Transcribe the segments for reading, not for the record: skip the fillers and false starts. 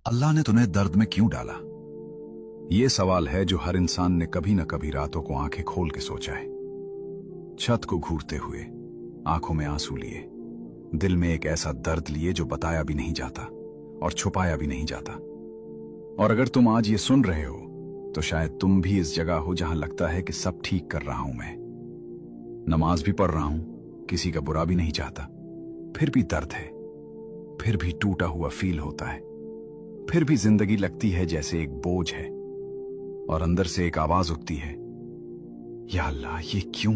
अल्लाह ने तुम्हें दर्द में क्यों डाला? ये सवाल है जो हर इंसान ने कभी न कभी रातों को आंखें खोल के सोचा है। छत को घूरते हुए, आंखों में आंसू लिए, दिल में एक ऐसा दर्द लिए जो बताया भी नहीं जाता और छुपाया भी नहीं जाता। और अगर तुम आज ये सुन रहे हो तो शायद तुम भी इस जगह हो जहां लगता है कि सब ठीक कर रहा हूं मैं, नमाज भी पढ़ रहा हूं, किसी का बुरा भी नहीं चाहता, फिर भी दर्द है, फिर भी टूटा हुआ फील होता है, फिर भी जिंदगी लगती है जैसे एक बोझ है और अंदर से एक आवाज उठती है, या अल्लाह ये क्यों?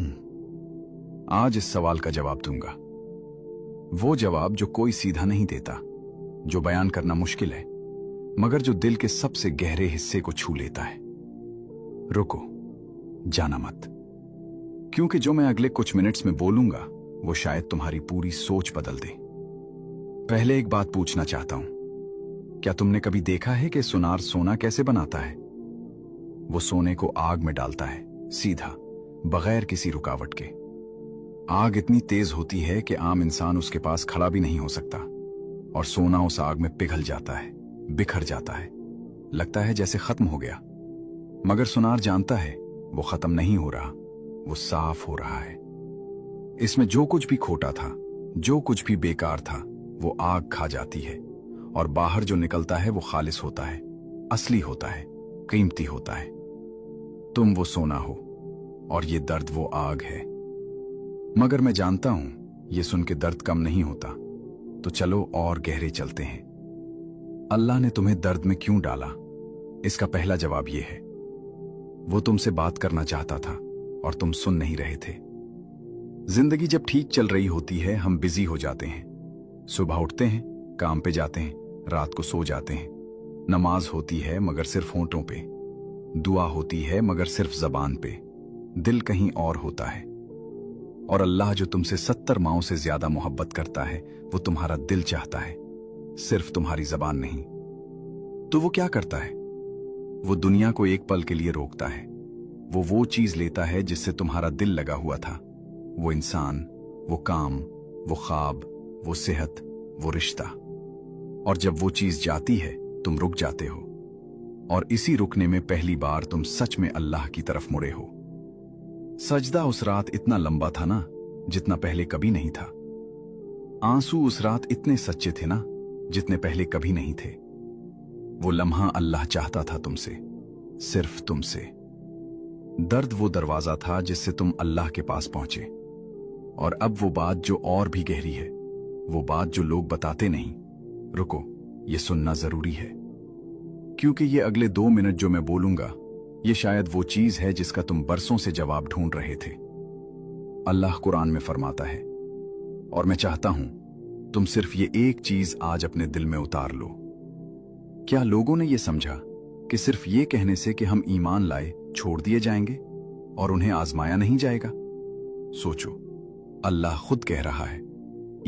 आज इस सवाल का जवाब दूंगा, वो जवाब जो कोई सीधा नहीं देता, जो बयान करना मुश्किल है, मगर जो दिल के सबसे गहरे हिस्से को छू लेता है। रुको, जाना मत, क्योंकि जो मैं अगले कुछ मिनट्स में बोलूंगा वो शायद तुम्हारी पूरी सोच बदल दे। पहले एक बात पूछना चाहता हूं, क्या तुमने कभी देखा है कि सुनार सोना कैसे बनाता है? वो सोने को आग में डालता है, सीधा, बगैर किसी रुकावट के। आग इतनी तेज होती है कि आम इंसान उसके पास खड़ा भी नहीं हो सकता, और सोना उस आग में पिघल जाता है, बिखर जाता है, लगता है जैसे खत्म हो गया। मगर सुनार जानता है वो खत्म नहीं हो रहा, वो साफ हो रहा है। इसमें जो कुछ भी खोटा था, जो कुछ भी बेकार था, वो आग खा जाती है, और बाहर जो निकलता है वो खालिस होता है, असली होता है, कीमती होता है। तुम वो सोना हो और ये दर्द वो आग है। मगर मैं जानता हूं ये सुन के दर्द कम नहीं होता, तो चलो और गहरे चलते हैं। अल्लाह ने तुम्हें दर्द में क्यों डाला? इसका पहला जवाब यह है, वो तुमसे बात करना चाहता था और तुम सुन नहीं रहे थे। जिंदगी जब ठीक चल रही होती है हम बिजी हो जाते हैं, सुबह उठते हैं, काम पे जाते हैं, रात को सो जाते हैं। नमाज होती है मगर सिर्फ होंठों पे, दुआ होती है मगर सिर्फ जबान पे, दिल कहीं और होता है। और अल्लाह जो तुमसे 70 माओं से ज्यादा मोहब्बत करता है, वो तुम्हारा दिल चाहता है, सिर्फ तुम्हारी जबान नहीं। तो वो क्या करता है? वो दुनिया को एक पल के लिए रोकता है। वो चीज लेता है जिससे तुम्हारा दिल लगा हुआ था, वो इंसान, वो काम, वो ख्वाब, वो सेहत, वो रिश्ता। और जब वो चीज जाती है तुम रुक जाते हो, और इसी रुकने में पहली बार तुम सच में अल्लाह की तरफ मुड़े हो। सजदा उस रात इतना लंबा था ना, जितना पहले कभी नहीं था। आंसू उस रात इतने सच्चे थे ना, जितने पहले कभी नहीं थे। वो लम्हा अल्लाह चाहता था तुमसे, सिर्फ तुमसे। दर्द वो दरवाजा था जिससे तुम अल्लाह के पास पहुंचे। और अब वो बात जो और भी गहरी है, वो बात जो लोग बताते नहीं। रुको, ये सुनना जरूरी है, क्योंकि ये अगले 2 मिनट जो मैं बोलूंगा, ये शायद वो चीज है जिसका तुम बरसों से जवाब ढूंढ रहे थे। अल्लाह कुरान में फरमाता है, और मैं चाहता हूं तुम सिर्फ ये एक चीज आज अपने दिल में उतार लो। क्या लोगों ने ये समझा कि सिर्फ ये कहने से कि हम ईमान लाए छोड़ दिए जाएंगे और उन्हें आजमाया नहीं जाएगा? सोचो, अल्लाह खुद कह रहा है,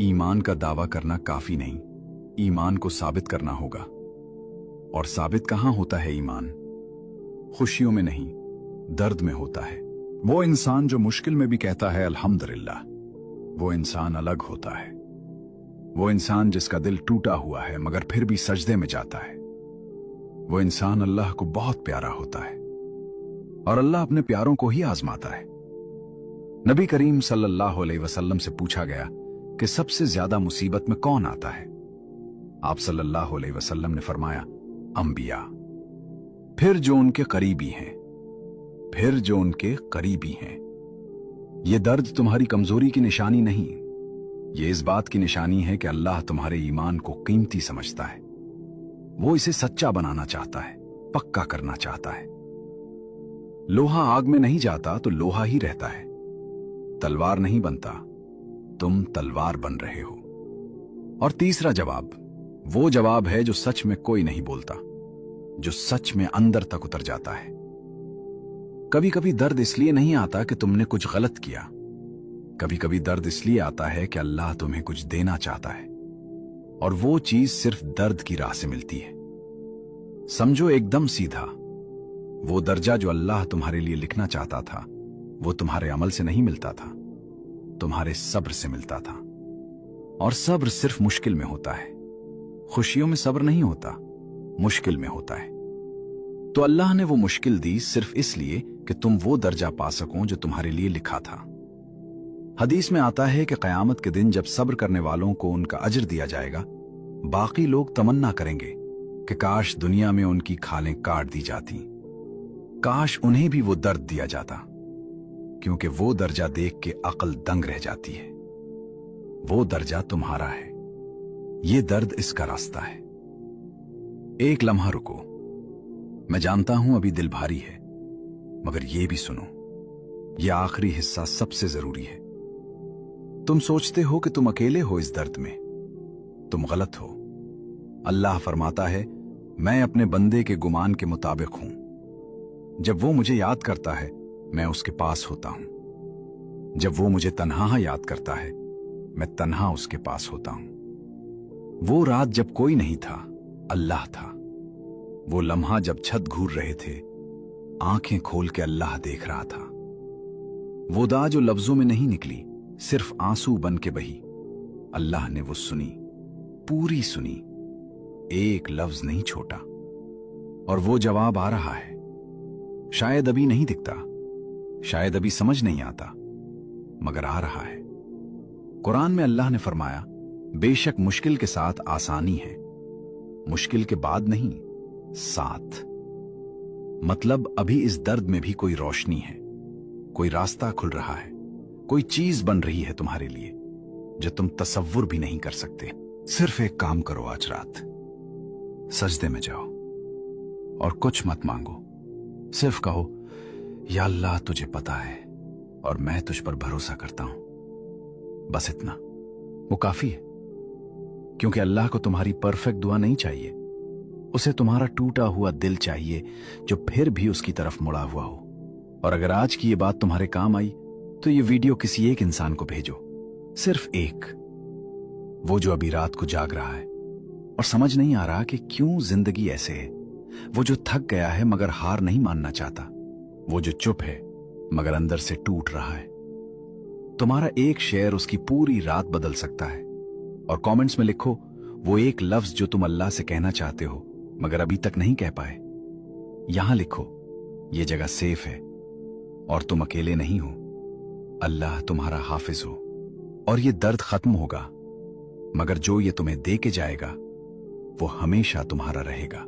ईमान का दावा करना काफी नहीं, ईमान को साबित करना होगा। और साबित कहां होता है ईमान? खुशियों में नहीं, दर्द में होता है। वो इंसान जो मुश्किल में भी कहता है अल्हम्दुलिल्लाह, वो इंसान अलग होता है। वो इंसान जिसका दिल टूटा हुआ है मगर फिर भी सजदे में जाता है, वो इंसान अल्लाह को बहुत प्यारा होता है। और अल्लाह अपने प्यारों को ही आजमाता है। नबी करीम सल्लल्लाहु अलैहि वसल्लम से पूछा गया कि सबसे ज्यादा मुसीबत में कौन आता है? आप सल्लल्लाहु अलैहि वसल्लम ने फरमाया, अंबिया, फिर जो उनके करीबी हैं, फिर जो उनके करीबी हैं। ये दर्द तुम्हारी कमजोरी की निशानी नहीं, ये इस बात की निशानी है कि अल्लाह तुम्हारे ईमान को कीमती समझता है। वो इसे सच्चा बनाना चाहता है, पक्का करना चाहता है। लोहा आग में नहीं जाता तो लोहा ही रहता है। तलवार नहीं बनता, तुम तलवार बन रहे हो। और तीसरा जवाब, वो जवाब है जो सच में कोई नहीं बोलता, जो सच में अंदर तक उतर जाता है। कभी कभी दर्द इसलिए नहीं आता कि तुमने कुछ गलत किया, कभी कभी दर्द इसलिए आता है कि अल्लाह तुम्हें कुछ देना चाहता है, और वो चीज सिर्फ दर्द की राह से मिलती है। समझो एकदम सीधा, वो दर्जा जो अल्लाह तुम्हारे लिए लिखना चाहता था, वो तुम्हारे अमल से नहीं मिलता था, तुम्हारे सब्र से मिलता था। और सब्र सिर्फ मुश्किल में होता है, खुशियों में सब्र नहीं होता। मुश्किल में होता है। तो अल्लाह ने वो मुश्किल दी सिर्फ इसलिए कि तुम वो दर्जा पा सको जो तुम्हारे लिए लिखा था। हदीस में आता है कि क़यामत के दिन जब सब्र करने वालों को उनका अजर दिया जाएगा, बाकी लोग तमन्ना करेंगे कि काश दुनिया में उनकी खालें काट दी जाती, काश उन्हें भी वो दर्द दिया जाता, क्योंकि वो दर्जा देख के अक्ल दंग रह जाती है। वो दर्जा तुम्हारा है, ये दर्द इसका रास्ता है। एक लम्हा रुको, मैं जानता हूं अभी दिल भारी है, मगर ये भी सुनो, ये आखिरी हिस्सा सबसे जरूरी है। तुम सोचते हो कि तुम अकेले हो इस दर्द में, तुम गलत हो। अल्लाह फरमाता है, मैं अपने बंदे के गुमान के मुताबिक हूं। जब वो मुझे याद करता है, मैं उसके पास होता हूं। जब वो मुझे तन्हा याद करता है, मैं तन्हा उसके पास होता हूं। वो रात जब कोई नहीं था, अल्लाह था। वो लम्हा जब छत घूर रहे थे, आंखें खोल के अल्लाह देख रहा था। वो दा जो लफ्जों में नहीं निकली, सिर्फ आंसू बन के बही, अल्लाह ने वो सुनी, पूरी सुनी, एक लफ्ज नहीं छोटा। और वो जवाब आ रहा है, शायद अभी नहीं दिखता, शायद अभी समझ नहीं आता, मगर आ रहा है। कुरान में अल्लाह ने फरमाया, बेशक मुश्किल के साथ आसानी है, मुश्किल के बाद नहीं, साथ। मतलब अभी इस दर्द में भी कोई रोशनी है, कोई रास्ता खुल रहा है, कोई चीज बन रही है तुम्हारे लिए जो तुम तसव्वुर भी नहीं कर सकते। सिर्फ एक काम करो, आज रात सजदे में जाओ और कुछ मत मांगो, सिर्फ कहो, या अल्लाह तुझे पता है और मैं तुझ पर भरोसा करता हूं। बस इतना, वो काफी है, क्योंकि अल्लाह को तुम्हारी परफेक्ट दुआ नहीं चाहिए, उसे तुम्हारा टूटा हुआ दिल चाहिए जो फिर भी उसकी तरफ मुड़ा हुआ हो। और अगर आज की ये बात तुम्हारे काम आई तो ये वीडियो किसी एक इंसान को भेजो, सिर्फ एक, वो जो अभी रात को जाग रहा है और समझ नहीं आ रहा कि क्यों जिंदगी ऐसे है, वो जो थक गया है मगर हार नहीं मानना चाहता, वो जो चुप है मगर अंदर से टूट रहा है। तुम्हारा एक शेयर उसकी पूरी रात बदल सकता है। और कमेंट्स में लिखो वो एक लफ्ज जो तुम अल्लाह से कहना चाहते हो मगर अभी तक नहीं कह पाए। यहां लिखो, ये जगह सेफ है और तुम अकेले नहीं हो, अल्लाह तुम्हारा हाफिज हो। और ये दर्द खत्म होगा, मगर जो ये तुम्हें दे के जाएगा वो हमेशा तुम्हारा रहेगा।